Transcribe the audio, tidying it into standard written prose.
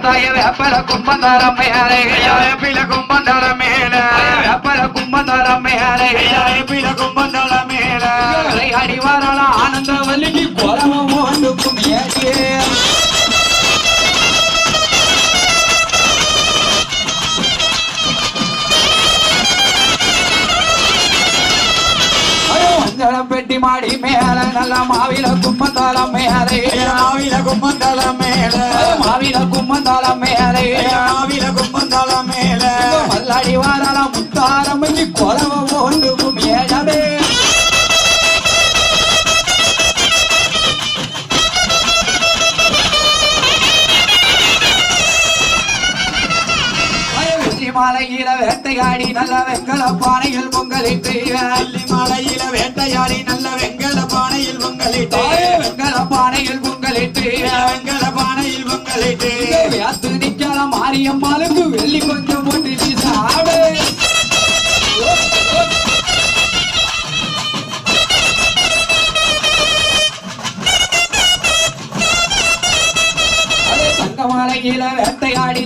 தாய வேப்பல கும்பந்தார மேலே வேப்பில கும்பந்தார மேல வேப்பல கும்பந்தார மேலே வேப்பில கும்பந்தார மேல அடி வரலாம் ஆனந்த வலிக்கு குறவம் ஒன்றுக்கும் ஏற்று பெட்டி மாடி மேல நல்ல மாவில கும்பந்தாளம் மேலே மாவில கும்பந்தாளம் மேல மாவில கும்பந்தாளம் மேலே மாவில கும்பந்தாளம் மேல மல்லாடி வாரலாம் முத்தாரமைக்கு குறவம் ஒன்றுக்கும் ஏழவே மாலையில வேட்டையாடி நல்ல வெங்கல பானையில் பொங்கலிட்டு மாலையில வேட்டையாடி நல்ல வெங்கல பானையில் பொங்கலிட்டு வெங்கல பானையில் பொங்கலிட்டு வெங்கல பானையில் பொங்கலிட்டு வேத்து நிக்கால மாரியம்மாளுக்கு வெள்ளி கொஞ்சம் போட்டு சாடு தங்க மாலையில வேட்டையாடி